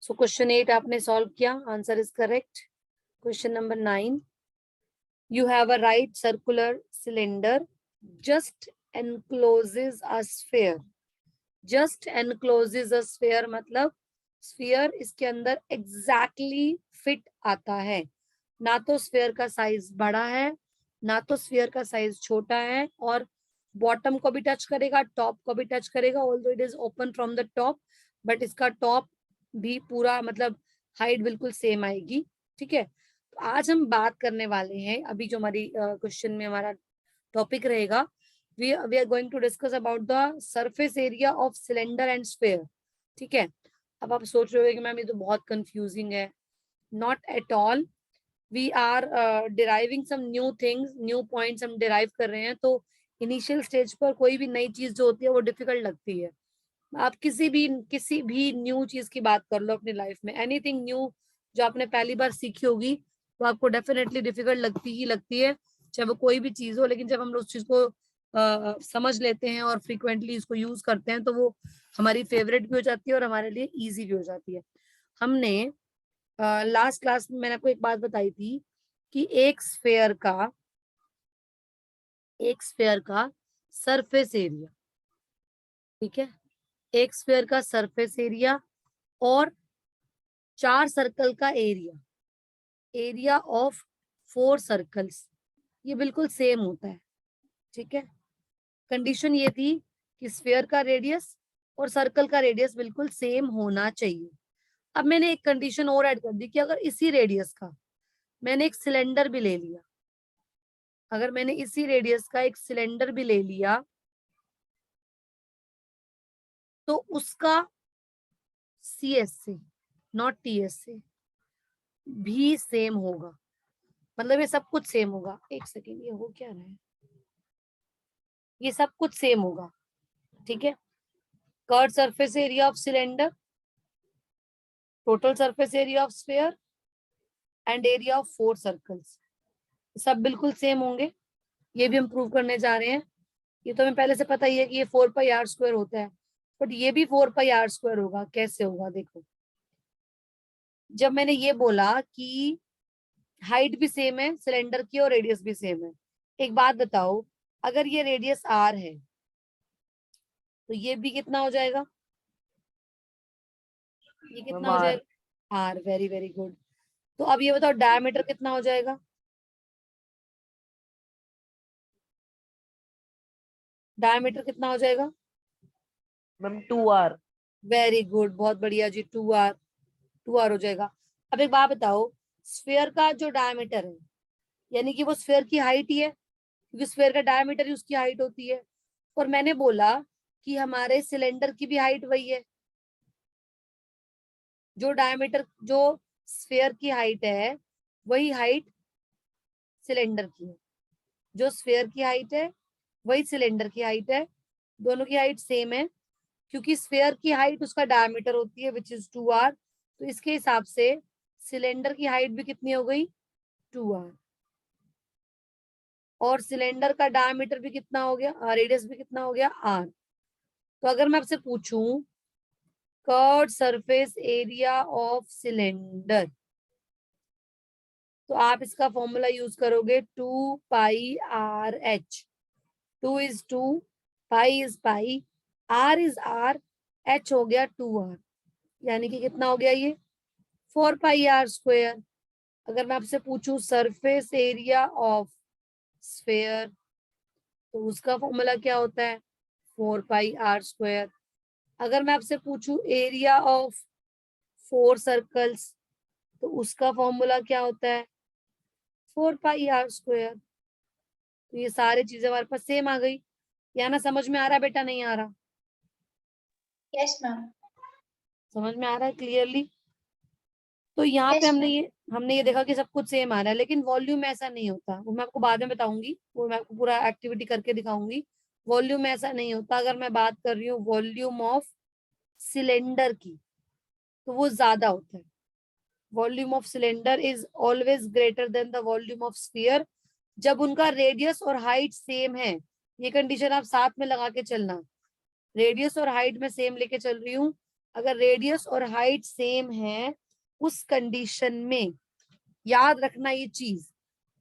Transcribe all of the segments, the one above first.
So question 8 आपने solve किया, answer is correct. Question number 9, you have a right circular cylinder just encloses a sphere. just encloses a sphere मतलब sphere इसके अंदर exactly fit आता है. ना तो sphere का साइज बड़ा है, ना तो sphere का साइज छोटा है, और बॉटम को भी टच करेगा, टॉप को भी टच करेगा. Although it is open from the top, but इसका टॉप भी पूरा मतलब हाइट बिल्कुल सेम आएगी. ठीक है. तो आज हम बात करने वाले हैं, अभी जो हमारी क्वेश्चन में हमारा टॉपिक रहेगा, we are going to discuss about the surface area of cylinder and sphere. ठीक है. अब आप सोच रहे हो कि मैम ये तो बहुत कंफ्यूजिंग है. Not at all. We are deriving some new things, new points हम derive कर रहे हैं. तो इनिशियल स्टेज पर कोई भी नई चीज जो होती है वो डिफिकल्ट लगती है. आप किसी भी न्यू चीज की बात कर लो अपनी लाइफ में, एनीथिंग न्यू जो आपने पहली बार सीखी होगी तो आपको डेफिनेटली डिफिकल्ट लगती है, चाहे वो कोई भी चीज हो. लेकिन जब हम लोग उस चीज को समझ लेते हैं और फ्रीक्वेंटली इसको यूज करते हैं तो वो हमारी फेवरेट भी हो जाती है और हमारे लिए इजी भी हो जाती है. हमने लास्ट क्लास में मैंने आपको एक बात बताई थी कि एक स्फेयर का सरफेस एरिया, ठीक है, एक स्फेयर का सरफेस एरिया और 4 सर्कल का एरिया ऑफ 4 सर्कल्स, ये बिल्कुल सेम होता है. ठीक है. कंडीशन ये थी कि स्फेयर का रेडियस और सर्कल का रेडियस बिल्कुल सेम होना चाहिए. अब मैंने एक कंडीशन और ऐड कर दी कि अगर इसी रेडियस का मैंने एक सिलेंडर भी ले लिया, अगर मैंने इसी रेडियस का एक सिलेंडर भी ले लिया तो उसका CS से, नॉट TS से, भी सेम होगा. मतलब ये सब कुछ सेम होगा. एक सेकेंड, ये हो क्या रहा है, ये सब कुछ सेम होगा. ठीक है. Curve surface area of cylinder, total surface area of sphere and area of 4 circles, सब बिल्कुल सेम होंगे. ये भी हम प्रूव करने जा रहे हैं. ये तो हमें पहले से पता ही है कि ये 4πr² होता है, बट ये भी 4πr² होगा. कैसे होगा देखो. जब मैंने ये बोला कि हाइट भी सेम है सिलेंडर की और रेडियस भी सेम है, एक बात बताओ, अगर ये रेडियस R है तो ये भी कितना हो जाएगा, ये कितना हो जाएगा R. Very very good. तो अब ये बताओ डायमीटर कितना हो जाएगा, डायमीटर कितना हो जाएगा मैम 2R. वेरी गुड, बहुत बढ़िया जी. 2R हो जाएगा. अब एक बात बताओ, स्फेयर का जो डायमीटर है यानी कि वो स्फेयर की हाइट ही है, क्योंकि स्फेयर का डायमीटर ही उसकी हाइट होती है. और मैंने बोला कि हमारे सिलेंडर की भी हाइट वही है. जो डायमीटर, जो स्फेयर की हाइट है वही हाइट सिलेंडर की है. जो स्फेयर की हाइट है वही सिलेंडर की हाइट है. दोनों की हाइट सेम है क्योंकि स्फेयर की हाइट उसका डायमीटर होती है विच इज 2R. तो इसके हिसाब से सिलेंडर की हाइट भी कितनी हो गई 2R, और सिलेंडर का डायमीटर भी कितना हो गया, रेडियस भी कितना हो गया R. तो अगर मैं आपसे पूछूं curved surface area of cylinder, तो आप इसका फॉर्मूला यूज करोगे 2πRH. 2 is 2, pi is pi, R is R, H हो गया 2R, यानी कि कितना हो गया ये 4πr². अगर मैं आपसे पूछूं सरफेस एरिया ऑफ स्फेयर तो उसका फॉर्मूला क्या होता है 4πr². अगर मैं आपसे पूछूं एरिया ऑफ 4 सर्कल्स तो उसका फॉर्मूला क्या होता है 4πr². तो ये सारी चीजें हमारे पास सेम आ गई. या ना समझ में आ रहा है बेटा, नहीं आ रहा? Yes ma'am. समझ में आ रहा है क्लियरली? तो यहाँ पे हमने ये देखा कि सब कुछ सेम आ रहा है, लेकिन वॉल्यूम में ऐसा नहीं होता. वो मैं आपको बाद में बताऊंगी, वो मैं आपको पूरा एक्टिविटी करके दिखाऊंगी. वॉल्यूम में ऐसा नहीं होता. अगर मैं बात कर रही हूँ वॉल्यूम ऑफ सिलेंडर की तो वो ज्यादा होता है. Volume of cylinder is always greater than the volume of sphere जब उनका रेडियस और हाइट सेम है. ये कंडीशन आप साथ में लगा के चलना. रेडियस और हाइट में सेम लेके चल रही हूँ. अगर रेडियस और हाइट सेम है उस कंडीशन में, याद रखना ये चीज,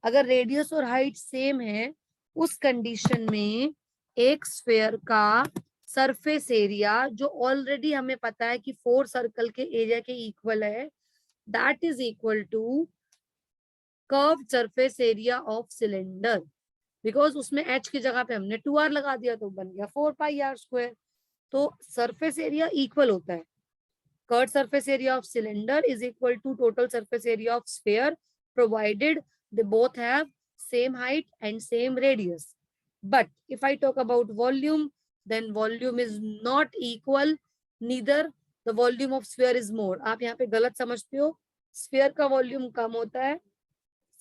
अगर रेडियस और हाइट सेम है उस कंडीशन में एक स्फेयर का सरफेस एरिया, जो ऑलरेडी हमें पता है कि 4 सर्कल के एरिया के इक्वल है, that is equal to curve surface area of cylinder. Because उसमें h की जगह पे हमने 2r लगा दिया तो बन गया 4πr²। तो सरफेस एरिया इक्वल होता है, curve surface area of cylinder is equal to total surface area of sphere provided they both have same height and same radius. But if I talk about volume, then volume is not equal, neither the volume of sphere is more. आप यहाँ पे गलत समझते हो, sphere का volume कम होता है,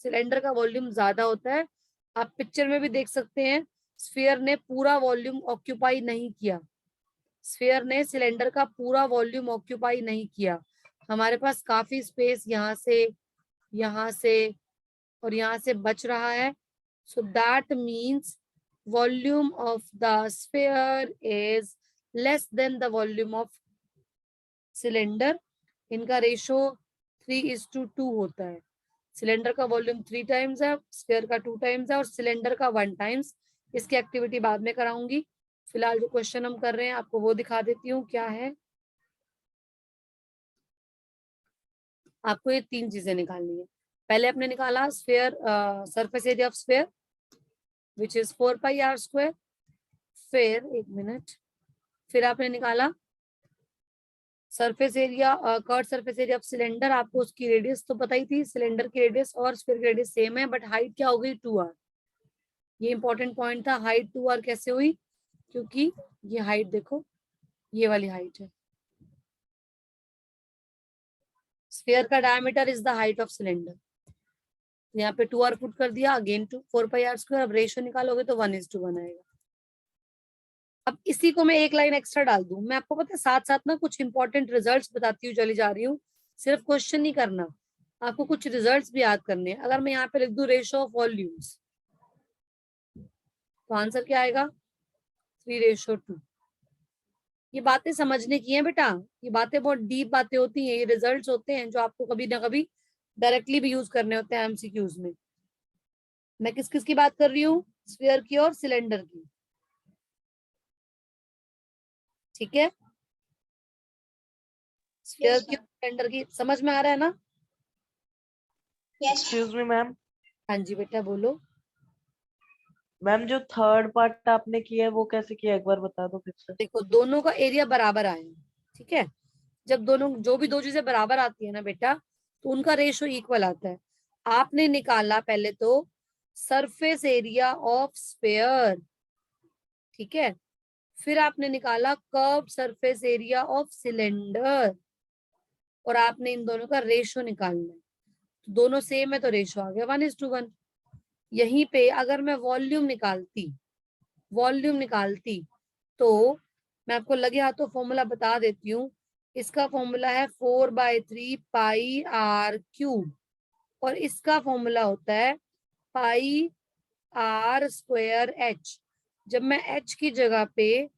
cylinder का वॉल्यूम ज्यादा होता है। आप पिक्चर में भी देख सकते हैं, स्फीयर ने पूरा वॉल्यूम ऑक्यूपाई नहीं किया, स्फीयर ने सिलेंडर का पूरा वॉल्यूम ऑक्यूपाई नहीं किया। हमारे पास काफी स्पेस यहाँ से और यहाँ से बच रहा है। So that means volume of the sphere is less than the volume of cylinder. इनका रेशो 3:2 होता है। सिलेंडर का वॉल्यूम 3 टाइम्स है, स्फीयर का 2 टाइम्स है और सिलेंडर का 1 टाइम्स। इसकी एक्टिविटी बाद में कराऊंगी, फिलहाल जो क्वेश्चन हम कर रहे हैं आपको वो दिखा देती हूँ क्या है। आपको ये 3 चीजें निकालनी है। पहले आपने निकाला sphere surface area of sphere which is 4πr²। फिर एक मिनट, फिर आपने निकाला surface area, curve surface area of cylinder. आपको उसकी रेडियस तो पता ही थी, सिलेंडर की रेडियस और स्फीयर की रेडियस सेम है, बट हाइट क्या हो गई 2r। ये इंपॉर्टेंट पॉइंट था, हाइट 2r कैसे हुई, क्योंकि ये हाइट देखो, ये वाली हाइट है, स्फीयर का diameter is the height of cylinder. यहाँ पे 2r पुट कर दिया, अगेन 4πr²। अब रेशियो निकालोगे तो 1:1 आएगा। अब इसी को मैं एक लाइन एक्स्ट्रा डाल दूं, मैं आपको पता है साथ साथ ना कुछ इंपॉर्टेंट रिजल्ट्स बताती हूँ चली जा रही हूँ। सिर्फ क्वेश्चन नहीं करना, आपको कुछ रिजल्ट्स भी याद करने हैं। अगर मैं यहाँ पे लिख दूं रेशियो ऑफ वॉल्यूम्स, तो आंसर क्या आएगा 3:2। ये बातें समझने की हैं बेटा, ये बातें बहुत डीप बातें होती हैं, ये रिजल्ट्स होते हैं जो आपको कभी ना कभी डायरेक्टली भी यूज करने होते हैं एमसीक्यूज में। मैं किस किस की बात कर रही हूँ, स्फीयर की और सिलेंडर की, ठीक है। स्फीयर की और सिलेंडर की समझ में आ रहा है ना? Yes, एक्सक्यूज मी मैम, हाँ जी बेटा बोलो। मैम जो थर्ड पार्ट आपने किया है वो कैसे किया, एक बार बता दो फिर से। देखो दोनों का एरिया बराबर आया, ठीक है। जब दोनों जो भी दो चीजें बराबर आती है ना बेटा, तो उनका रेशियो इक्वल आता है। आपने निकाला पहले तो सरफेस एरिया ऑफ स्फीयर, ठीक है, फिर आपने निकाला curve surface area of cylinder, और आपने इन दोनों का रेशियो निकालना है। तो दोनों सेम है तो रेशियो आ गया 1:1। यहीं पे अगर मैं वॉल्यूम निकालती तो मैं आपको लगे हाथों फॉर्मूला बता देती हूँ। इसका फॉर्मूला है 4/3πr³ और इसका फॉर्मूला होता है πr²h। जब मैं h की जगह पे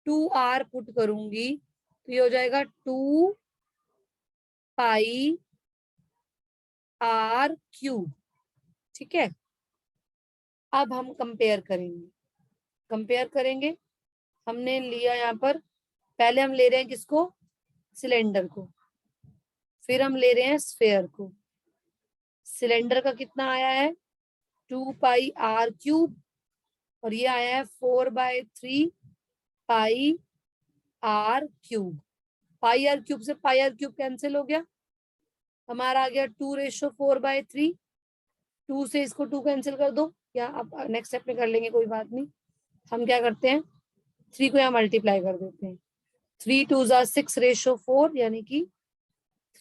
2r पुट करूंगी तो ये हो जाएगा 2πr³, ठीक है। अब हम कंपेयर करेंगे। हमने लिया यहाँ पर, पहले हम ले रहे हैं किसको, सिलेंडर को, फिर हम ले रहे हैं स्फीयर को। सिलेंडर का कितना आया है 2πr³ और ये आया है 4/3πr³। πr³ से πr³ कैंसिल हो गया, हमारा आ गया 2:4/3। 2 से इसको 2 कैंसिल कर दो, या अब नेक्स्ट स्टेप में कर लेंगे, कोई बात नहीं। हम क्या करते हैं 3 को यहाँ मल्टीप्लाई कर देते हैं, 3 2 ज़ा 6:4 यानी कि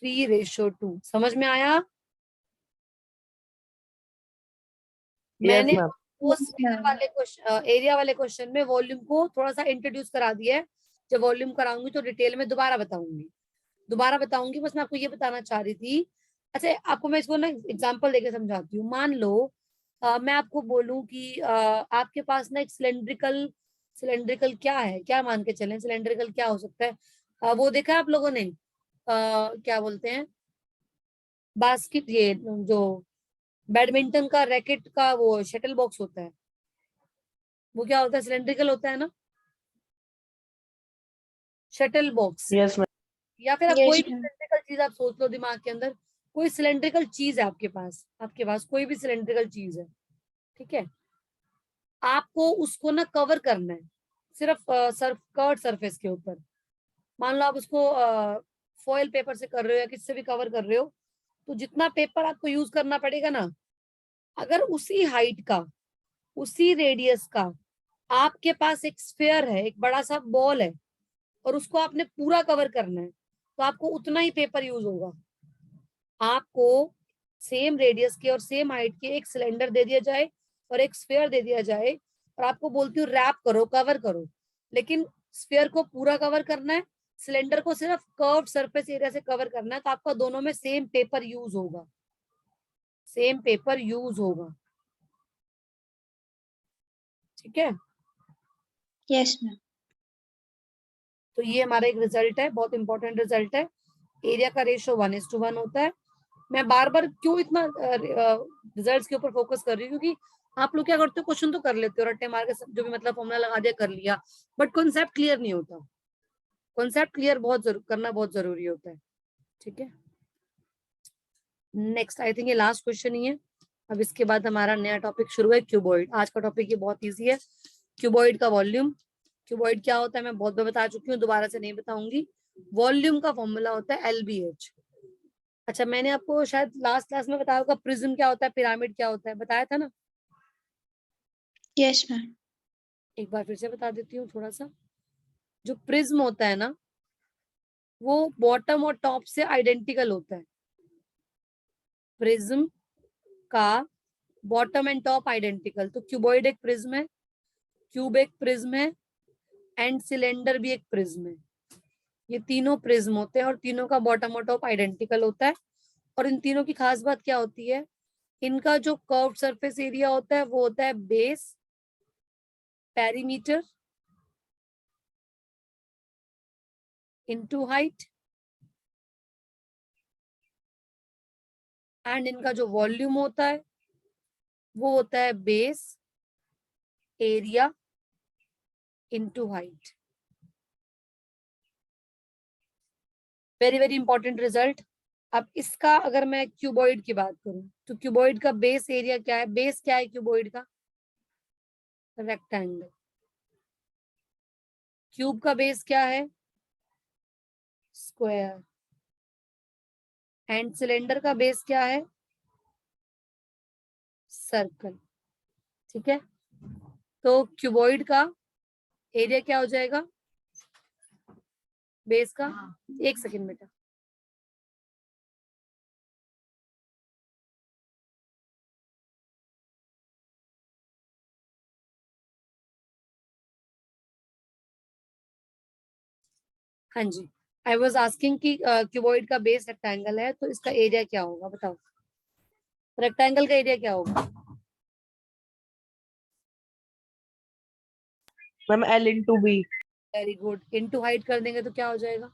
3:2। समझ में आया? मैंने एरिया वाले क्वेश्चन में वॉल्यूम को थोड़ा सा इंट्रोड्यूस करा दिया है। जब वॉल्यूम कराऊंगी तो डिटेल में दोबारा बताऊंगी। बस मैं आपको ये बताना चाह रही थी। अच्छा आपको मैं इसको ना एग्जांपल देके समझाती हूँ। मान लो मैं आपको बोलूं कि आपके पास ना एक सिलेंड्रिकल क्या है, क्या मान के चलें, सिलेंड्रिकल क्या हो सकता है। वो देखा है आप लोगों ने, क्या बोलते हैं, बास्केट, ये जो बैडमिंटन का रैकेट का वो शटल बॉक्स होता है, वो क्या होता है, सिलेंड्रिकल होता है ना, शटल बॉक्स। Yes ma'am. या फिर आप Yes, कोई भी ma'am. सिलेंड्रिकल चीज आप सोच लो दिमाग के अंदर, कोई सिलेंड्रिकल चीज है आपके पास कोई भी सिलेंड्रिकल चीज है, ठीक है, आपको उसको ना कवर करना है सिर्फ कर्व सरफेस के ऊपर। मान लो आप उसको फॉइल पेपर से कर रहे हो या किससे भी कवर कर रहे हो, तो जितना पेपर आपको यूज करना पड़ेगा ना, अगर उसी हाइट का, उसी रेडियस का आपके पास एक स्फेयर है, एक बड़ा सा बॉल है, और उसको आपने पूरा कवर करना है, तो आपको उतना ही पेपर यूज होगा। आपको सेम रेडियस के और सेम हाइट के एक सिलेंडर दे दिया जाए और एक स्फेयर दे दिया जाए, और आपको बोलती हूँ रैप करो, कवर करो, लेकिन स्फेयर को पूरा कवर करना है, सिलेंडर को सिर्फ कर्व सरफेस एरिया से कवर करना है, तो आपका दोनों में सेम पेपर यूज होगा, सेम पेपर यूज होगा, ठीक है। Yes, ma'am. तो ये हमारा एक रिजल्ट है, बहुत इंपॉर्टेंट रिजल्ट है। एरिया का रेशियो 1:1 होता है। मैं बार बार क्यों इतना रिजल्ट्स के ऊपर फोकस कर रही हूँ, क्योंकि आप लोग क्या करते हो, क्वेश्चन तो कर लेते हो रट्टे मार के, जो भी मतलब फॉर्मूला लगा दिया कर लिया, बट कॉन्सेप्ट क्लियर नहीं होता। कॉन्सेप्ट क्लियर करना बहुत जरूरी होता है, ठीक है। नेक्स्ट, आई थिंक ये लास्ट क्वेश्चन ही है। अब इसके बाद हमारा नया टॉपिक शुरू है, क्यूबॉइड। आज का टॉपिक ये बहुत ईजी है, क्यूबॉइड का वॉल्यूम। क्यूबॉइड क्या होता है मैं बहुत बार बता चुकी हूँ, दोबारा से नहीं बताऊंगी। वॉल्यूम का फॉर्मूला होता है LBH। अच्छा, मैंने आपको शायद लास्ट क्लास में बताया होगा, प्रिज्म क्या होता है, पिरामिड क्या होता है, बताया था ना। Yes, ma'am. एक बार फिर से बता देती हूँ थोड़ा सा। जो प्रिज्म होता है ना, वो बॉटम और टॉप से आइडेंटिकल होता है। प्रिज्म का बॉटम एंड टॉप आइडेंटिकल, तो क्यूबॉइड एक प्रिज्म है, क्यूब एक प्रिज्म है, एंड सिलेंडर भी एक प्रिज्म है। ये तीनों प्रिज्म होते हैं और तीनों का बॉटम और टॉप आइडेंटिकल होता है। और इन तीनों की खास बात क्या होती है, इनका जो कर्व सरफेस एरिया होता है वो होता है base, perimeter into height, and इनका जो वॉल्यूम होता है वो होता है base, area into height. Very very important result. अब इसका अगर मैं क्यूबॉइड की बात करूं, तो क्यूबॉइड का बेस एरिया क्या है, बेस क्या है क्यूबॉइड का, रेक्टेंगल। क्यूब का बेस क्या है, स्क्वायर। एंड सिलेंडर का बेस क्या है, सर्कल, ठीक है। तो क्यूबॉइड का एरिया क्या हो जाएगा, बेस का, एक सेकेंड बेटा, हाँ जी। आई वॉज आस्किंग कि क्यूबॉइड का बेस रेक्टेंगल है, तो इसका एरिया क्या होगा, बताओ रेक्टेंगल का एरिया क्या होगा। Ma'am L/B। Very good, into height कर देंगे तो क्या हो जाएगा,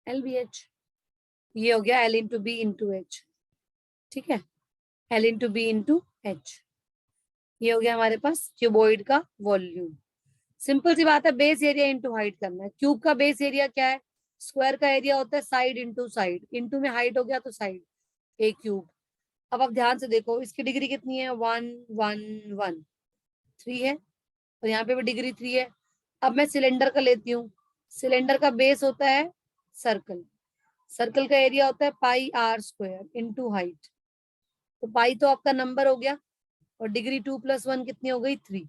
LBH। ये हो गया L/B/H, ठीक है, L/B/H। ये हो गया हमारे पास क्यूबॉइड का वॉल्यूम। सिंपल सी बात है, बेस एरिया इंटू हाइट करना है। क्यूब का बेस एरिया क्या है, स्क्वायर का एरिया होता है साइड इंटू साइड, इंटू में हाइट हो गया तो साइड, ए क्यूब। अब आप ध्यान से देखो, इसकी डिग्री कितनी है, 1 1 1, 3 है, और यहाँ पे भी डिग्री 3 है। अब मैं सिलेंडर का लेती हूँ, सिलेंडर का बेस होता है सर्कल, सर्कल का एरिया होता है πr² इंटू हाइट, तो पाई तो आपका नंबर हो गया, और डिग्री 2 + 1 कितनी हो गई, 3।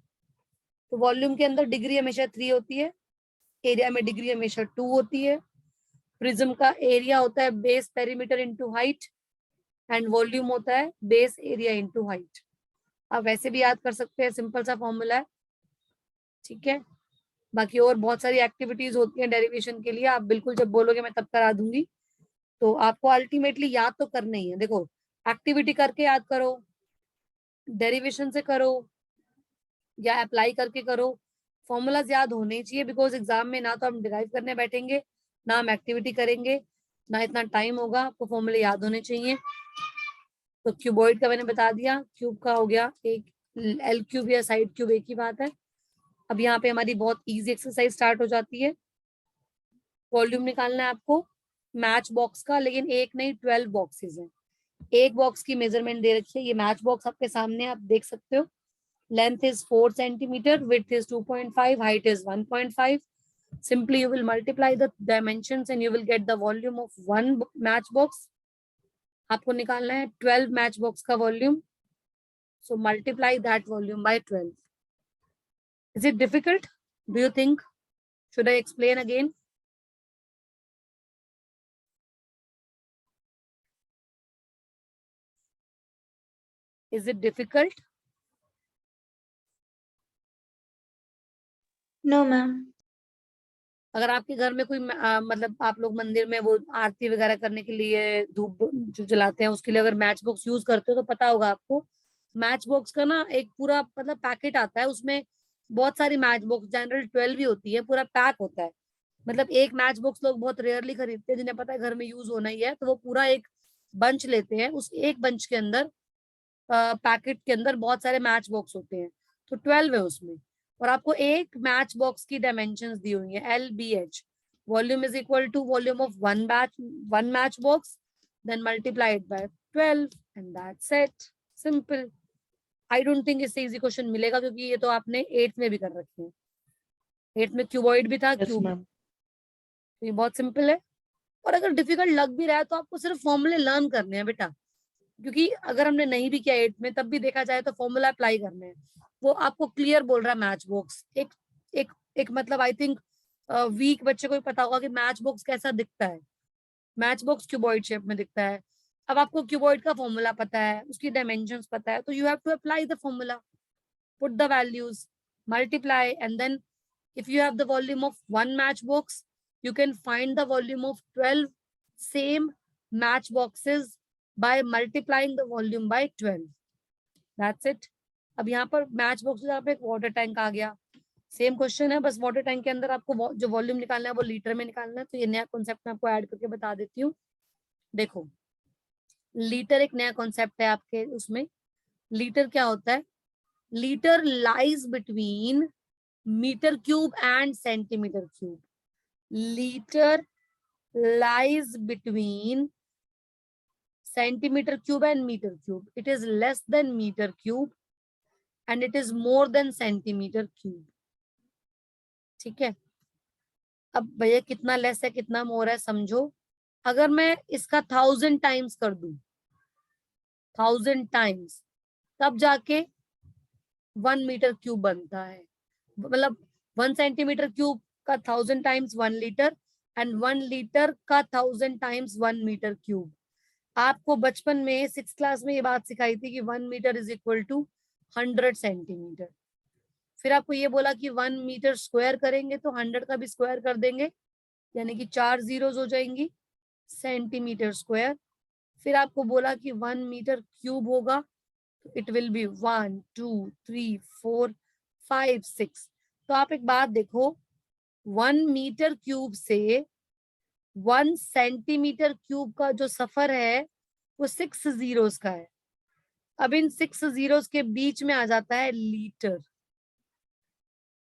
तो वॉल्यूम के अंदर डिग्री हमेशा 3 होती है, एरिया में डिग्री हमेशा 2 होती है। प्रिज्म का एरिया होता है base perimeter into height, and volume होता है बेस एरिया इंटू हाइट। आप वैसे भी याद कर सकते हैं, सिंपल सा फॉर्मूला है, ठीक है। बाकी और बहुत सारी एक्टिविटीज होती हैं डेरिवेशन के लिए, आप बिल्कुल जब बोलोगे मैं तब करा दूंगी। तो आपको अल्टीमेटली याद तो करना ही है, देखो एक्टिविटी करके याद करो, डेरिवेशन से करो, या अप्लाई करके करो, फॉर्मूलाज याद होने चाहिए, बिकॉज एग्जाम में ना तो हम डिराइव करने बैठेंगे, ना हम एक्टिविटी करेंगे, ना इतना टाइम होगा। आपको फॉर्मूले याद होने चाहिए। तो क्यूबॉइड का मैंने बता दिया, क्यूब का हो गया, एक एल क्यूब या साइड क्यूब एक ही बात है। अब यहाँ पे हमारी बहुत इजी एक्सरसाइज स्टार्ट हो जाती है। वॉल्यूम निकालना है आपको मैच बॉक्स का, लेकिन एक नहीं 12 बॉक्सेस हैं। एक बॉक्स की मेजरमेंट दे रखी है, ये मैच बॉक्स आपके सामने आप देख सकते हो। Length is 4 centimeter, width is 2.5, height is 1.5. Simply you will multiply the dimensions and you will get the volume of one match box. आपको निकालना है 12 मैच बॉक्स का volume, so multiply that volume by 12. Is it difficult? Do you think? Should I explain again? Is it difficult? No, ma'am. अगर आपके घर में कोई मतलब आप लोग मंदिर में वो आरती वगैरह करने के लिए धूप जो जलाते हैं उसके लिए अगर मैच बॉक्स यूज करते हो तो पता होगा आपको। मैच बॉक्स का ना एक पूरा मतलब पैकेट आता है, उसमें बहुत सारी मैच बॉक्स, जनरल 12 भी होती है, पूरा पैक होता है। मतलब एक मैच बॉक्स लोग बहुत रेयरली खरीदते हैं, जिन्हें पता है घर में यूज होना ही है, तो वो पूरा एक बंच लेते हैं। उस एक बंच के अंदर पैकेट के अंदर बहुत सारे मैच बॉक्स होते हैं, तो 12 है उसमें। और आपको एक मैच बॉक्स की डायमेंशंस दी हुई है LBH, volume is equal to volume of one match box, then multiplied by 12 and that's it. Simple. I don't think इससे इजी क्वेश्चन मिलेगा, क्योंकि ये तो आपने 8th में भी कर रखे हैं। 8th में क्यूबॉइड भी था, यस क्यूब। मैम। तो ये बहुत सिंपल है। और अगर डिफिकल्ट लग भी रहा है तो आपको सिर्फ फॉर्मूले लर्न करने हैं बेटा, क्योंकि अगर हमने नहीं भी किया 8th में तब भी देखा जाए तो फॉर्मूला अप्लाई करने हैं। वो आपको क्लियर बोल रहा है मैच बॉक्स। एक एक एक मतलब आई थिंक वीक बच्चे को भी पता होगा कि मैच बॉक्स कैसा दिखता है। मैच बॉक्स क्यूबॉइड शेप में दिखता है। अब आपको क्यूबॉइड का फॉर्मूला पता है, उसकी डायमेंशंस पता है, तो you have to apply the formula, put the values, multiply, and then if you have the volume of one matchbox, you can find the volume of 12 same matchboxes by multiplying the volume by 12. That's it. अब यहाँ पर match box पे एक water tank आ गया। Same question है, बस water tank के अंदर आपको जो वॉल्यूम निकालना है वो लीटर में निकालना है। तो ये नया कॉन्सेप्ट मैं आपको ऐड करके बता देती हूँ। देखो, लीटर एक नया कॉन्सेप्ट है आपके उसमें। लीटर क्या होता है? Litre lies between meter cube and centimeter cube. Liter lies between centimeter cube and meter cube. It is less than meter cube and it is more than centimeter cube. ठीक है। अब भैया कितना लेस है कितना मोर है समझो। अगर मैं इसका 1000 टाइम्स कर दूं, 1000 टाइम्स, तब जाके 1 मीटर क्यूब बनता है। मतलब 1 सेंटीमीटर क्यूब का 1000 टाइम्स 1 लीटर एंड 1 लीटर का 1000 टाइम्स 1 मीटर क्यूब। आपको बचपन में 6th क्लास में ये बात सिखाई थी कि 1 metre is equal to 100 centimetre. फिर आपको ये बोला कि 1 मीटर स्क्वायर करेंगे तो 100 का भी स्क्वायर कर देंगे, यानी कि 4 जीरोस हो जाएंगी, सेंटीमीटर स्क्वायर। फिर आपको बोला कि 1 मीटर क्यूब होगा, इट विल बी 1 2 3 4 5 6। तो आप एक बात देखो, 1 मीटर क्यूब से 1 सेंटीमीटर क्यूब का जो सफर है वो 6 जीरोस का है। अब इन 6 जीरोस के बीच में आ जाता है लीटर।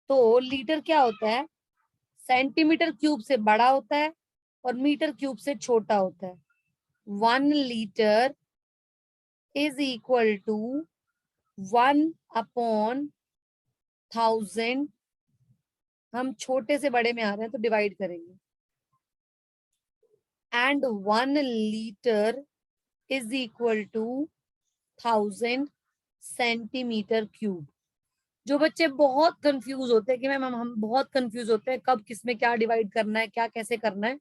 तो लीटर क्या होता है? सेंटीमीटर क्यूब से बड़ा होता है और मीटर क्यूब से छोटा होता है। 1 लीटर इज इक्वल टू 1/1000। हम छोटे से बड़े में आ रहे हैं तो डिवाइड करेंगे। And 1 litre is equal to 1000 centimetre cube. जो बच्चे बहुत कंफ्यूज होते हैं कि मैम हम बहुत कंफ्यूज होते हैं कब किस में क्या डिवाइड करना है, क्या कैसे करना है,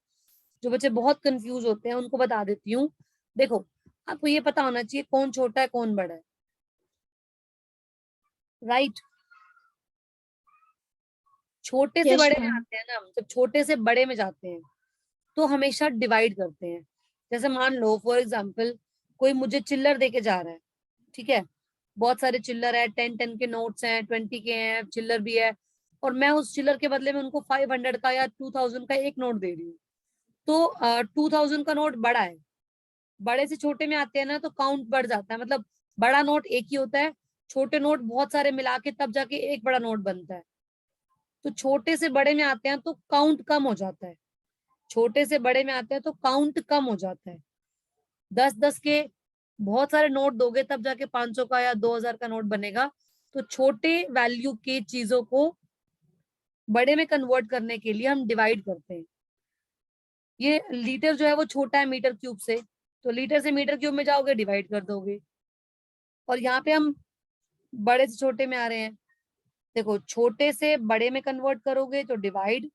जो बच्चे बहुत कंफ्यूज होते हैं उनको बता देती हूँ। देखो, आपको ये पता होना चाहिए कौन छोटा है कौन बड़ा है, राइट? छोटे से Yes, बड़े में ma'am. आते हैं ना हम, जब छोटे से बड़े में जाते हैं तो हमेशा डिवाइड करते हैं। जैसे मान लो फॉर एग्जाम्पल कोई मुझे चिल्लर देके जा रहा है, ठीक है, बहुत सारे चिल्लर है, 10 10 के नोट्स हैं, 20 के हैं, चिल्लर भी है। और मैं उस चिल्लर के बदले में उनको 500 का या 2000 का एक नोट दे रही हूँ, तो 2000 का नोट बड़ा है, बड़े से छोटे में आते हैं ना तो काउंट बढ़ जाता है, मतलब बड़ा नोट एक ही होता है, छोटे नोट बहुत सारे मिला के तब जाके एक बड़ा नोट बनता है। तो छोटे से बड़े में आते हैं तो काउंट कम हो जाता है, छोटे से बड़े में आते हैं तो काउंट कम हो जाता है। 10-10 के बहुत सारे नोट दोगे तब जाके 500 का या 2000 का नोट बनेगा। तो छोटे वैल्यू के चीजों को बड़े में कन्वर्ट करने के लिए हम डिवाइड करते हैं। ये लीटर जो है वो छोटा है मीटर क्यूब से, तो लीटर से मीटर क्यूब में जाओगे डिवाइड कर दोगे। और यहाँ पे हम बड़े से छोटे में आ रहे हैं, देखो छोटे से बड़े में कन्वर्ट करोगे तो डिवाइड,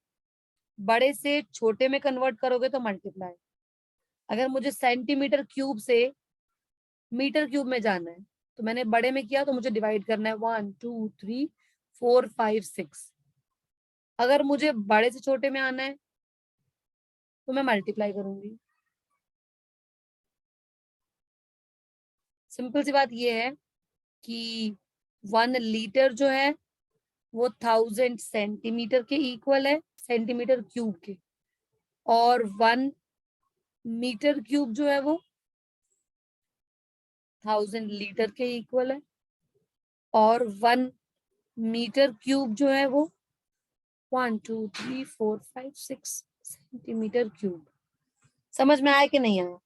बड़े से छोटे में कन्वर्ट करोगे तो मल्टीप्लाई। अगर मुझे सेंटीमीटर क्यूब से मीटर क्यूब में जाना है तो मैंने बड़े में किया तो मुझे डिवाइड करना है 1 2 3 4 5 6। अगर मुझे बड़े से छोटे में आना है तो मैं मल्टीप्लाई करूंगी। सिंपल सी बात ये है कि 1 लीटर जो है वो 1000 सेंटीमीटर के इक्वल है, सेंटीमीटर क्यूब के, और 1 मीटर क्यूब जो है वो 1000 लीटर के इक्वल है, और 1 मीटर क्यूब जो है वो 1 2 3 4 5 6 सेंटीमीटर क्यूब। समझ में आया कि नहीं आया?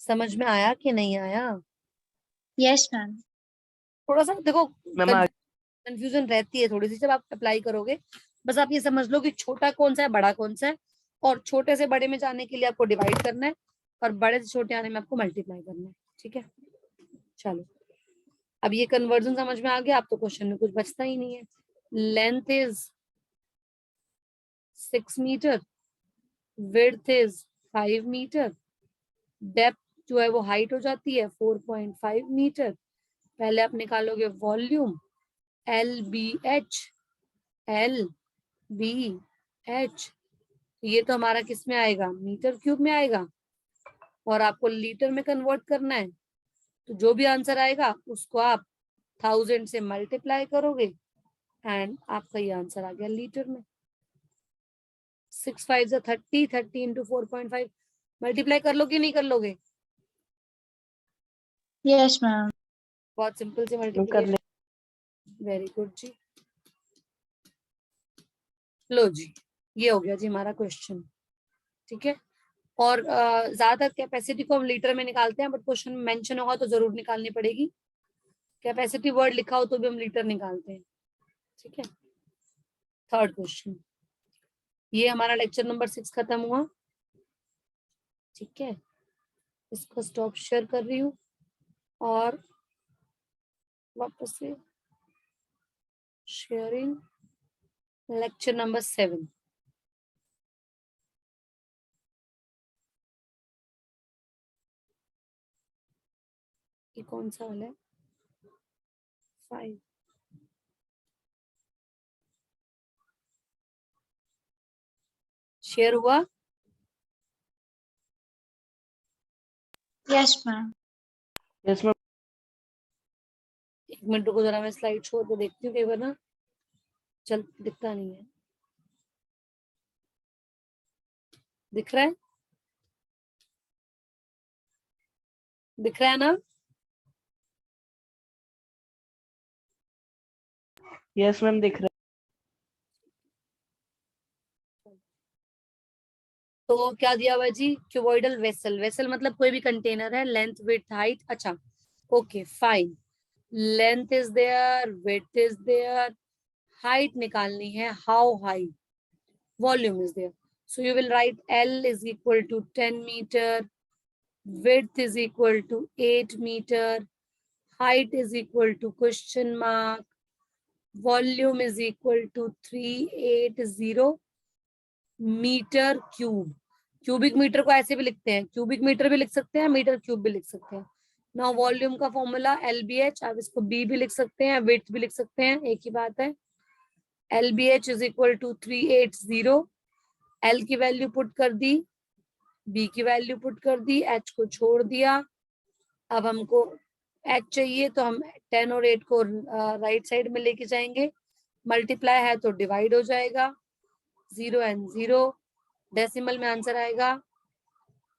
समझ में आया कि नहीं आया? Yes, ma'am. थोड़ा सा देखो मैम कंफ्यूजन रहती है थोड़ी सी जब आप अप्लाई करोगे। बस आप ये समझ लो कि छोटा कौन सा है बड़ा कौन सा है, और छोटे से बड़े में जाने के लिए आपको डिवाइड करना है, और बड़े से छोटे आने में आपको मल्टीप्लाई करना है। ठीक है, चलो अब ये कन्वर्जन समझ में आ गया, अब तो क्वेश्चन में कुछ बचता ही नहीं है। Length is 6 metre, width is 5 metre, depth जो है वो हाइट हो जाती है 4.5 मीटर। पहले आप निकालोगे वॉल्यूम LBH, LBH, ये तो हमारा किस में आएगा, मीटर क्यूब में आएगा, और आपको लीटर में कन्वर्ट करना है। तो जो भी आंसर आएगा उसको आप 1000 से मल्टीप्लाई करोगे एंड आपका ये आंसर आ गया लीटर में। 6 5 30, 30 इंटू 4.5 मल्टीप्लाई कर लो कि नहीं कर लोगे? Yes, ma'am. बहुत सिंपल से कर मल्टीप्लिकेशन। ले वेरी गुड जी। लो जी, ये हो गया जी हमारा क्वेश्चन। ठीक है, और ज्यादातर कैपेसिटी को हम लीटर में निकालते हैं, बट क्वेश्चन में मेंशन होगा तो जरूर निकालनी पड़ेगी। कैपेसिटी वर्ड लिखा हो तो भी हम लीटर निकालते हैं। ठीक है, थर्ड क्वेश्चन। ये हमारा लेक्चर नंबर 6 खत्म हुआ। ठीक है, इसको स्टॉप शेयर कर रही हूँ और वापस से शेयरिंग लेक्चर नंबर 7। ये कौन सा वाला है? 5। शेयर हुआ? Yes, ma'am. Yes ma'am. एक मिनट रुको जरा, मैं स्लाइड छोड़ के देखती हूँ, कई बार ना चल दिखता नहीं है। दिख रहा है? दिख रहा है ना? यस मैम दिख रहा तो क्या दिया हुआ है जी? क्यूबॉइडल वेसल, वेसल मतलब कोई भी कंटेनर है, लेंथ विड्थ हाइट। अच्छा okay fine, length is there, width is there, height निकालनी है, how high, volume is there. So you will write L is equal to 10 meter, width is equal to 8 meter, height is equal to question mark, volume is equal to 380 metre cube. Cubic metre को ऐसे भी लिखते हैं, cubic metre भी लिख सकते हैं, metre cube भी लिख सकते हैं। नाउ वॉल्यूम का फॉर्मूला LBH, आप इसको B भी लिख सकते हैं, विड्थ भी लिख सकते हैं, एक ही बात है। LBH is equal to 380, L की वैल्यू पुट कर दी बी की वैल्यू पुट कर दी, एच को छोड़ दिया। अब हमको एच चाहिए तो हम 10 और 8 को राइट साइड में लेके जाएंगे, मल्टीप्लाई है तो डिवाइड हो जाएगा, 0 एंड 0, डेसिमल में आंसर आएगा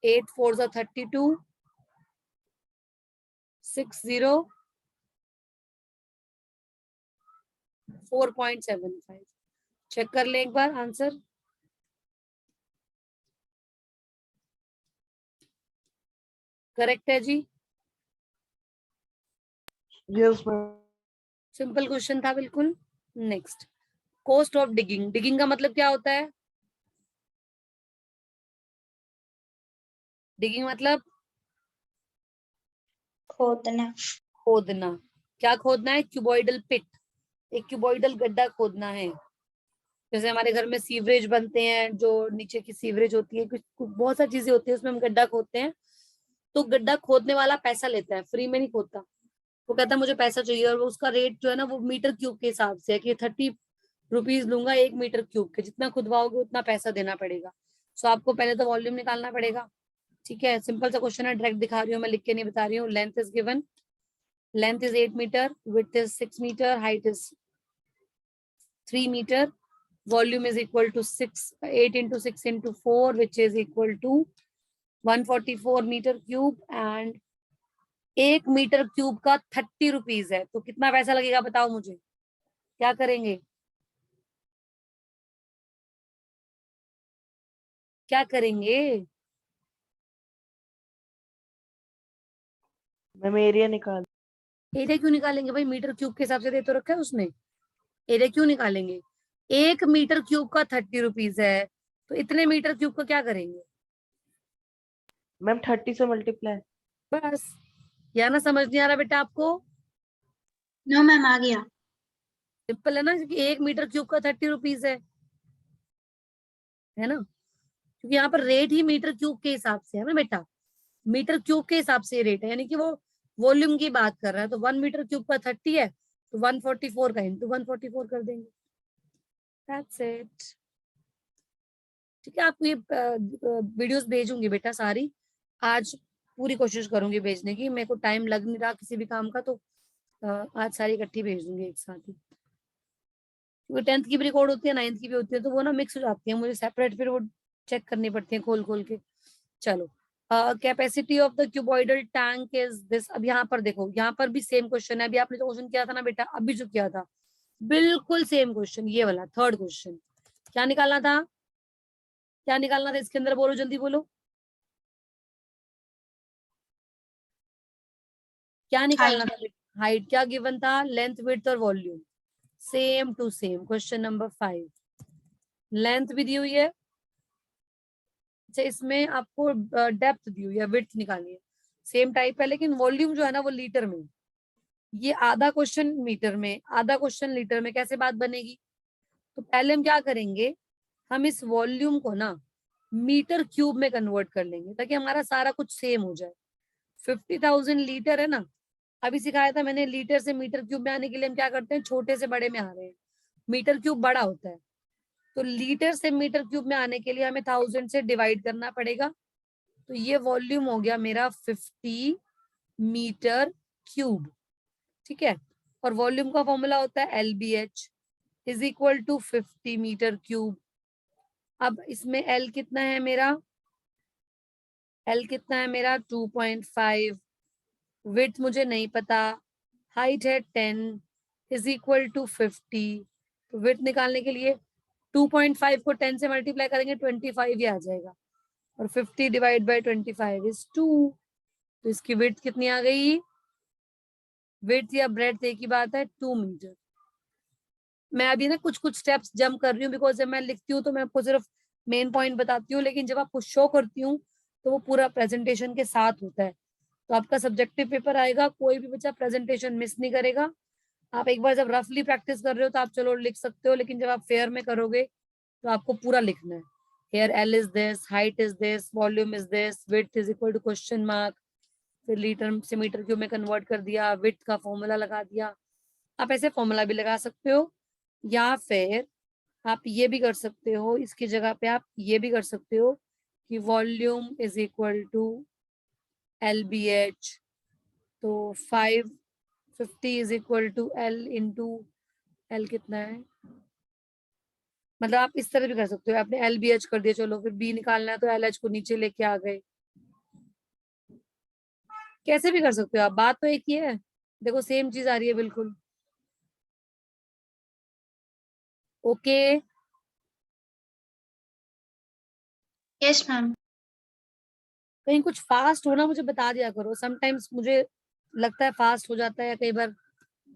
8 4 32, 60 4.75। चेक कर ले एक बार आंसर। करेक्ट है जी, यस मैम। सिंपल क्वेश्चन था बिल्कुल। Next, cost of digging. Digging का मतलब क्या होता है? डिगिंग मतलब खोदना। खोदना। क्या खोदना है? क्यूबॉइडल पिट, एक क्यूबॉइडल गड्ढा खोदना है। जैसे हमारे घर में सीवरेज बनते हैं, जो नीचे की सीवरेज होती है, कुछ बहुत सारी चीजें होती है, उसमें हम गड्ढा खोदते हैं। तो गड्ढा खोदने वाला पैसा लेता है, फ्री में नहीं खोदता। वो कहता है मुझे पैसा चाहिए, और वो उसका रेट जो है ना वो मीटर क्यूब के हिसाब से है कि 30 रुपीज लूंगा 1 मीटर क्यूब के, जितना खुदवाओगे उतना पैसा देना पड़ेगा। सो आपको पहले तो वॉल्यूम निकालना पड़ेगा। ठीक है, सिंपल सा क्वेश्चन है, डायरेक्ट दिखा रही हूँ मैं, लिख के नहीं बता रही हूँ। Length is given, length is 8 metre, width is 6 metre, height is 3 metre, volume is equal to 8 into 6 into 4, which is equal to 144 metre cube, and 1 metre cube का 30 रुपीज है। तो कितना पैसा लगेगा बताओ मुझे, क्या करेंगे? क्या करेंगे? मैम एरिया निकाल। एरिया क्यों निकालेंगे भाई? मीटर क्यूब के हिसाब से दे तो रखा है उसने, एरिया क्यों निकालेंगे? 1 मीटर क्यूब का 30 रुपीज है, तो इतने मीटर क्यूब का क्या करेंगे? मैम 30 से मल्टीप्लाई। बस, या ना समझ नहीं आ रहा बेटा आपको? नो मैम, आ गया। सिंपल है ना, क्योंकि 1 मीटर क्यूब का 30 रुपीज है ना, क्योंकि यहाँ पर रेट ही मीटर क्यूब के हिसाब से है ना बेटा, मीटर क्यूब के हिसाब से रेट है, यानी कि वो वॉल्यूम की बात कर रहा है। तो 1 मीटर क्यूब का 30 है, तो 144 का इंटू 144 कर देंगे। That's it. ठीक है, आपको ये वीडियोस भेजूंगी बेटा सारी, आज पूरी कोशिश करूंगी भेजने की। मेरे को टाइम लग नहीं रहा किसी भी काम का, तो आज सारी इकट्ठी भेज दूंगी एक साथ ही, क्योंकि 10th की भी रिकॉर्ड होती है, 9th की भी होती है, तो वो ना मिक्स हो जाती है, मुझे सेपरेट फिर वो चेक करनी पड़ती है खोल खोल के। चलो, capacity of the cuboidal tank is this. अब यहाँ पर देखो, यहाँ पर भी सेम क्वेश्चन है। अभी आपने जो क्वेश्चन किया था ना बेटा, अभी जो किया था बिल्कुल सेम क्वेश्चन, ये वाला थर्ड क्वेश्चन। क्या निकालना था? क्या निकालना था इसके अंदर? बोलो जल्दी बोलो, क्या निकालना था? हाइट क्या गिवन था? लेंथ, विड्थ और volume, same to same. Question number 5, length भी दी हुई है। अच्छा, इसमें आपको डेप्थ दी हुई है, विड्थ निकालनी है, सेम टाइप है, लेकिन वॉल्यूम जो है ना वो लीटर में। ये आधा क्वेश्चन मीटर में, आधा क्वेश्चन लीटर में, कैसे बात बनेगी? तो पहले हम क्या करेंगे, हम इस वॉल्यूम को ना मीटर क्यूब में कन्वर्ट कर लेंगे, ताकि हमारा सारा कुछ सेम हो जाए। 50,000 लीटर है ना, अभी सिखाया था मैंने, लीटर से मीटर क्यूब में आने के लिए हम क्या करते हैं, छोटे से बड़े में आ रहे हैं, मीटर क्यूब बड़ा होता है। तो लीटर से मीटर क्यूब में आने के लिए हमें 1000 से डिवाइड करना पड़ेगा। तो ये वॉल्यूम हो गया मेरा 50 मीटर क्यूब। ठीक है, और वॉल्यूम का फॉर्मूला होता है LBH is equal to 50 metre cube. अब इसमें L कितना है मेरा? L कितना है मेरा? 2.5। विड्थ मुझे नहीं पता, हाइट है 10, इज इक्वल टू 50। तो विड्थ निकालने के लिए 2.5 को 10 से मल्टीप्लाई करेंगे, 25 ही आ जाएगा, और 50 डिवाइड बाय 25 इज 2। तो इसकी विड्थ कितनी आ गई? विड्थ या ब्रेड्थ एक ही बात है, 2 मीटर। मैं अभी ना कुछ कुछ स्टेप्स जंप कर रही हूँ, बिकॉज जब मैं लिखती हूँ तो मैं आपको सिर्फ मेन पॉइंट बताती हूँ, लेकिन जब आपको शो करती हूँ तो वो पूरा प्रेजेंटेशन के साथ होता है। तो आपका सब्जेक्टिव पेपर आएगा, कोई भी बच्चा प्रेजेंटेशन मिस नहीं करेगा। आप एक बार जब रफली प्रैक्टिस कर रहे हो तो आप चलो लिख सकते हो, लेकिन जब आप फेयर में करोगे तो आपको पूरा लिखना है। Here L is this, height is this, volume is this, width is equal to question mark, फिर लीटर से मीटर क्यूब में कन्वर्ट कर दिया, विड्थ का फॉर्मूला लगा दिया। आप ऐसे फॉर्मूला भी लगा सकते हो, या फिर आप ये भी कर सकते हो, इसकी जगह पे आप ये भी कर सकते हो कि volume is equal to LBH, तो 550 is equal to L into L कितना है, मतलब आप इस तरह भी कर सकते हो, आपने LBH कर दिया, चलो फिर B निकालना है तो LH को नीचे लेके आ गए, कैसे भी कर सकते हो आप, बात तो एक ही है, देखो सेम चीज आ रही है बिल्कुल। Okay yes ma'am. कहीं कुछ फास्ट हो ना मुझे बता दिया करो, समटाइम्स मुझे लगता है फास्ट हो जाता है या कई बार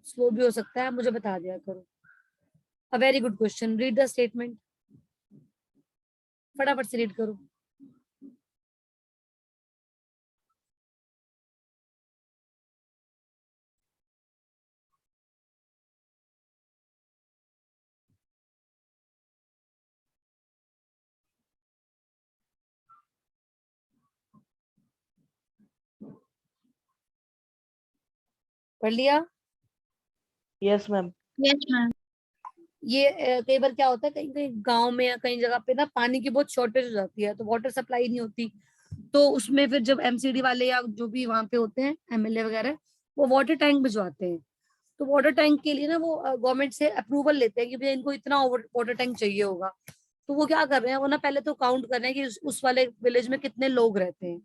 स्लो भी हो सकता है, मुझे बता दिया करो। A very good question, read the statement, फटाफट से रीड करो। पढ़ लिया? Yes ma'am. Yes ma'am. ये कई बार क्या होता है, कहीं कहीं गांव में या कहीं जगह पे ना पानी की बहुत शॉर्टेज हो जाती है, तो वाटर सप्लाई नहीं होती, तो उसमें फिर जब MCD वाले या जो भी वहां पे होते हैं MLA वगैरह, वो वाटर टैंक भिजवाते हैं, तो वाटर टैंक के लिए ना वो गवर्नमेंट से अप्रूवल लेते हैं कि भैया इनको इतना वाटर टैंक चाहिए होगा, तो वो क्या कर रहे हैं, वो ना पहले तो काउंट कर रहे हैं कि उस वाले विलेज में कितने लोग रहते हैं,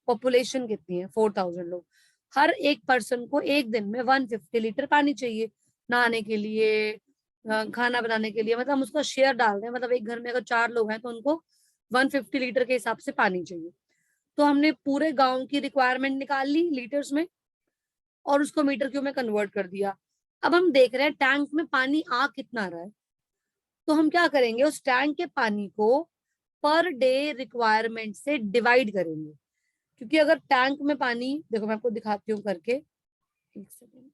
पॉपुलेशन कितनी है, 4000 लोग, हर एक पर्सन को एक दिन में 150 लीटर पानी चाहिए, नहाने के लिए, खाना बनाने के लिए, मतलब हम उसका शेयर डाल रहे हैं, मतलब एक घर में अगर 4 लोग हैं तो उनको 150 लीटर के हिसाब से पानी चाहिए, तो हमने पूरे गांव की रिक्वायरमेंट निकाल ली लीटर्स में और उसको मीटर क्यूब में कन्वर्ट कर दिया। अब हम देख रहे हैं टैंक में पानी आ कितना रहा है, तो हम क्या करेंगे, उस टैंक के पानी को पर डे रिक्वायरमेंट से डिवाइड करेंगे, क्योंकि अगर टैंक में पानी, देखो मैं आपको दिखाती हूँ करके, एक सेकेंड,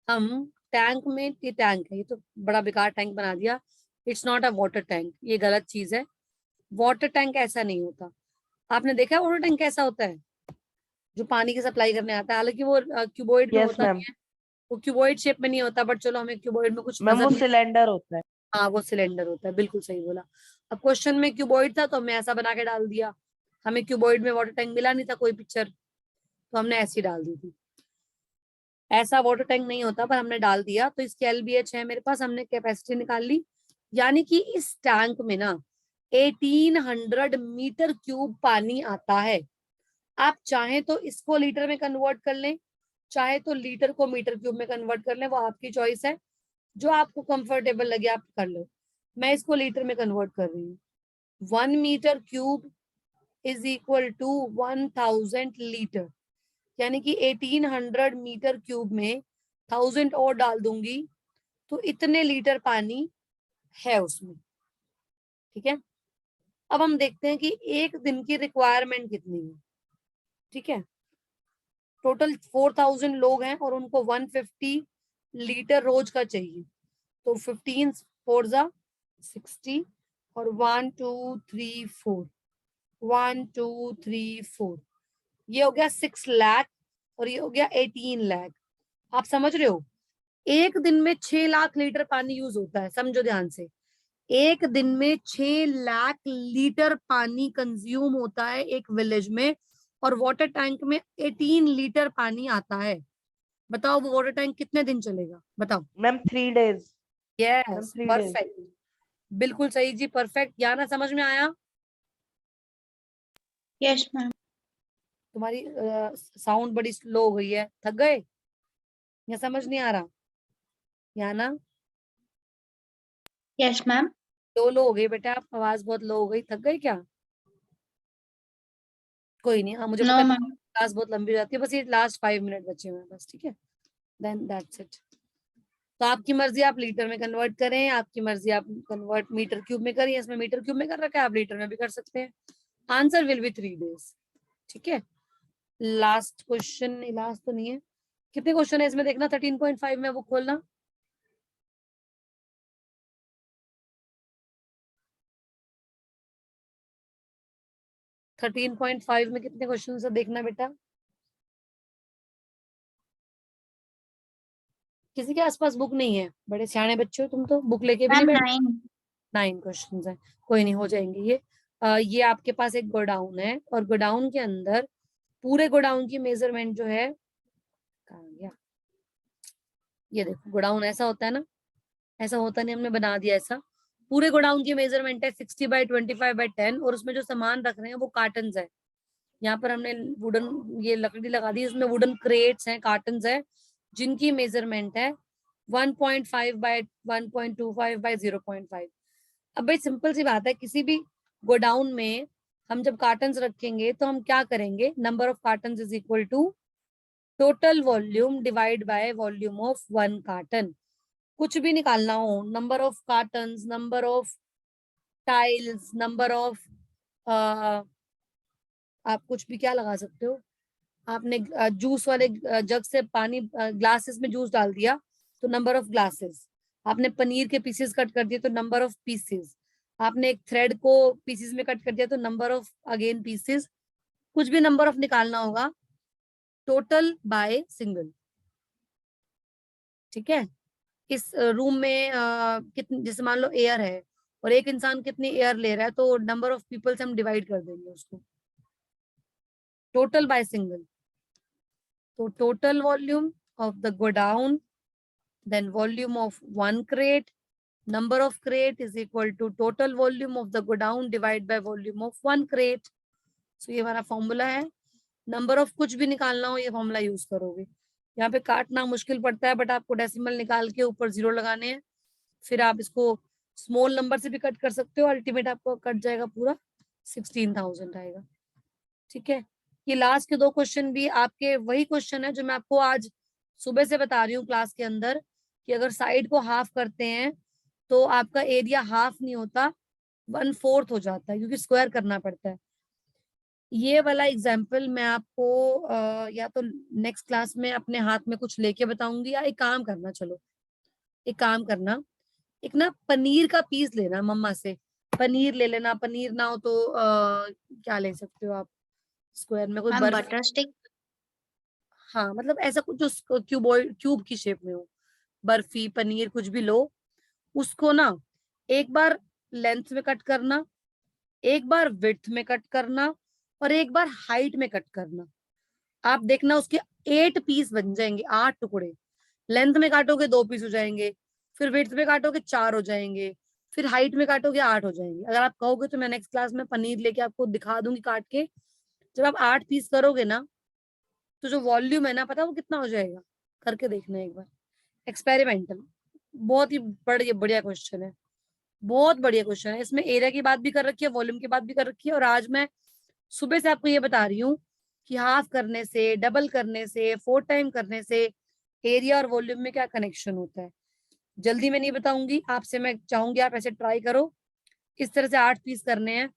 हम टैंक में, ये टैंक है, ये तो बड़ा बेकार टैंक बना दिया, it's not a water tank, ये गलत चीज है, वाटर टैंक ऐसा नहीं होता, आपने देखा वाटर टैंक कैसा होता है, जो पानी की सप्लाई करने आता है, हालांकि वो क्यूबॉइड में यस होता मैम। नहीं है, वो क्यूबॉइड शेप में नहीं होता, बट चलो हमें क्यूबॉइड में कुछ मैम नजर वो नहीं, सिलेंडर होता है। हाँ वो सिलेंडर होता है, बिल्कुल सही बोला। अब क्वेश्चन में क्यूबॉइड था तो हमने ऐसा बना के डाल दिया, हमें क्यूबॉइड में वाटर टैंक मिला नहीं था कोई पिक्चर, तो हमने ऐसी डाल दी थी, ऐसा वाटर टैंक नहीं होता, पर हमने डाल दिया, तो इसकी LBH है मेरे पास, हमने कैपेसिटी निकाल ली, यानी कि इस टैंक में ना 1800 मीटर क्यूब पानी आता है, आप चाहे तो इसको लीटर में कन्वर्ट कर लें, चाहे तो लीटर को मीटर क्यूब में कन्वर्ट कर लें, वो आपकी चॉइस है, जो आपको कंफर्टेबल लगे आप कर लो, मैं इसको लीटर में कन्वर्ट कर रही हूँ। 1 metre cube is equal to 1000 litre, यानी कि 1800 मीटर क्यूब में 1000 और डाल दूंगी तो इतने लीटर पानी है उसमें, ठीक है। अब हम देखते हैं कि एक दिन की रिक्वायरमेंट कितनी है, ठीक है, टोटल 4000 लोग हैं और उनको 150 लीटर रोज का चाहिए, तो 15 फोर जा 60 और 1 2 3 4, 1 2 3 4, ये हो गया 6 लाख और ये हो गया 18 लाख, आप समझ रहे हो, एक दिन में 6 लाख लीटर पानी यूज होता है, समझो ध्यान से, एक दिन में 6 लाख लीटर पानी कंज्यूम होता है एक विलेज में, और वाटर टैंक में 18 लीटर पानी आता है, बताओ वो वाटर टैंक कितने दिन चलेगा, बताओ। Ma'am 3 days. Ma'am yes 3 days. Perfect, बिल्कुल सही जी, परफेक्ट, या ना समझ में आया? Yes ma'am. तुम्हारी साउंड बड़ी स्लो हो गई है, थक गए या समझ नहीं आ रहा, या ना? Yes ma'am. लो हो गई बेटा, आप आवाज बहुत लो हो गई, थक गए क्या? कोई नहीं, हाँ मुझे नो पता है मैम। क्लास बहुत लंबी हो जाती है, बस ये लास्ट 5 मिनट बचे हुए हैं बस, ठीक है, देन दैट्स इट। तो आपकी मर्जी, आप लीटर में कन्वर्ट करें, आपकी मर्जी आप कन्वर्ट मीटर क्यूब में करिए, इसमें मीटर क्यूब में कर रखा है, आप लीटर में भी कर सकते हैं, आंसर विल बी 3 डेज, ठीक है। लास्ट क्वेश्चन, लास्ट तो नहीं है, कितने क्वेश्चन है इसमें देखना, 13.5 में वो खोलना, थर्टीन पॉइंट फाइव में कितने क्वेश्चन है देखना बेटा, किसी के आसपास बुक नहीं है, बड़े सियाने बच्चे हो तुम तो, बुक लेके भी नहीं मैम बैठ, 9। 9 क्वेश्चंस हैं, कोई नहीं, हो जाएंगे ये। ये आपके पास एक गोडाउन है और गोडाउन के अंदर पूरे गोडाउन की मेजरमेंट जो है, कहाँ गया, ये देखो गोडाउन ऐसा होता है ना, ऐसा होता नहीं, हमने बना दिया ऐसा। पूरे गोडाउन की मेजरमेंट है 60 बाई 25 बाई 10 और उसमें जो सामान रख रहे हैं वो कार्टन है। यहाँ पर हमने वुडन ये लकड़ी लगा दी, उसमें वुडन क्रेट्स हैं, कार्टन है, जिनकी मेजरमेंट है 1.5 बाय 1.25 बाय 0.5। अब भाई सिंपल सी बात है, किसी भी गोडाउन में हम जब कार्टन्स रखेंगे तो हम क्या करेंगे, number of cartons is equal to total volume divide by volume of 1 carton. कुछ भी निकालना हो, number of cartons, number of tiles, number of आप कुछ भी क्या लगा सकते हो। आपने जूस वाले जग से पानी ग्लासेस में जूस डाल दिया तो नंबर ऑफ ग्लासेस। आपने पनीर के पीसेस कट कर दिए तो नंबर ऑफ पीसेस। आपने एक थ्रेड को पीसेस में कट कर दिया तो नंबर ऑफ अगेन पीसेस। कुछ भी नंबर ऑफ निकालना होगा, टोटल बाय सिंगल। ठीक है, इस रूम में कितने, जैसे मान लो एयर है और एक इंसान कितनी एयर ले रहा है तो नंबर ऑफ पीपल से हम डिवाइड कर देंगे उसको, टोटल बाय सिंगल। तो total volume of the godown, then volume of one crate, number of crate is equal to total volume of the godown divided by volume of one crate. So ये हमारा formula है। Number of कुछ भी निकालना हो ये formula use करोगे। यहाँ पे काटना मुश्किल पड़ता है, बट आपको डेसिमल निकाल के ऊपर 0 लगाने हैं, फिर आप इसको स्मॉल नंबर से भी कट कर सकते हो, अल्टीमेट आपको कट जाएगा पूरा 16,000 आएगा। ठीक है, ये लास्ट के 2 क्वेश्चन भी आपके वही क्वेश्चन है जो मैं आपको आज सुबह से बता रही हूँ क्लास के अंदर, कि अगर साइड को हाफ करते हैं तो आपका एरिया हाफ नहीं होता, 1/4 हो जाता है, क्योंकि स्क्वायर करना पड़ता है। ये वाला एग्जाम्पल मैं आपको या तो नेक्स्ट क्लास में अपने हाथ में कुछ लेके बताऊंगी, या एक काम करना, चलो एक काम करना, एक ना पनीर का पीस लेना मम्मा से, पनीर ले लेना, पनीर ना हो तो क्या ले सकते हो आप स्क्वायर में, कोई मैम बर्फ, बटर स्टिक। हाँ मतलब ऐसा कुछ जो क्यूब की शेप में हो, बर्फी पनीर कुछ भी लो। उसको ना एक बार लेंथ में कट करना, एक बार विड्थ में कट करना और एक बार हाइट में कट करना। आप देखना उसके 8 पीस बन जाएंगे, 8 टुकड़े। लेंथ में काटोगे 2 पीस हो जाएंगे, फिर विड्थ में काटोगे 4 हो जाएंगे, फिर हाइट में काटोगे 8 हो जाएंगे। अगर आप कहोगे तो मैं नेक्स्ट क्लास में पनीर लेके आपको दिखा दूंगी काट के। जब आप 8 पीस करोगे ना तो जो वॉल्यूम है ना, पता है वो कितना हो जाएगा, करके देखना एक बार, एक्सपेरिमेंटल। बहुत ही बढ़िया क्वेश्चन है, बहुत बढ़िया क्वेश्चन है। इसमें एरिया की बात भी कर रखी है, वॉल्यूम की बात भी कर रखी है, और आज मैं सुबह से आपको ये बता रही हूँ कि हाफ करने से, डबल करने से, 4 टाइम करने से एरिया और वॉल्यूम में क्या कनेक्शन होता है। जल्दी में नहीं बताऊंगी आपसे, मैं चाहूंगी आप ऐसे ट्राई करो, इस तरह से 8 पीस करने हैं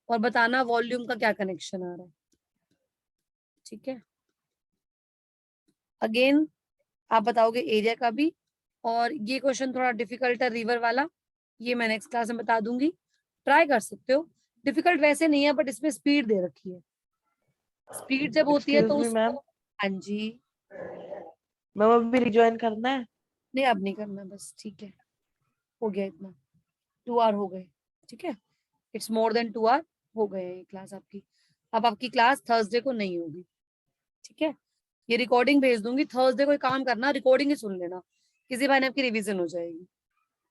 और बताना वॉल्यूम का क्या कनेक्शन आ रहा है। ठीक है, अगेन आप बताओगे एरिया का भी। और ये क्वेश्चन थोड़ा डिफिकल्ट है रिवर वाला, ये मैं नेक्स्ट क्लास में बता दूंगी, ट्राई कर सकते हो। डिफिकल्ट वैसे नहीं है, बट इसमें स्पीड दे रखी है, स्पीड जब होती है एक्सक्यूज तो मी मैम, उसको, हाँ जी, मैम अभी रिज्वाइन करना है? नहीं अब नहीं करना, बस ठीक है, हो गया इतना, 2 आवर हो गए। ठीक है, इट्स मोर देन 2 आवर हो गए हैं ये क्लास आपकी। अब आपकी क्लास थर्सडे को नहीं होगी। ठीक है, ये रिकॉर्डिंग भेज दूंगी, थर्सडे को एक काम करना, रिकॉर्डिंग ही सुन लेना, किसी बहाने आपकी रिवीजन हो जाएगी।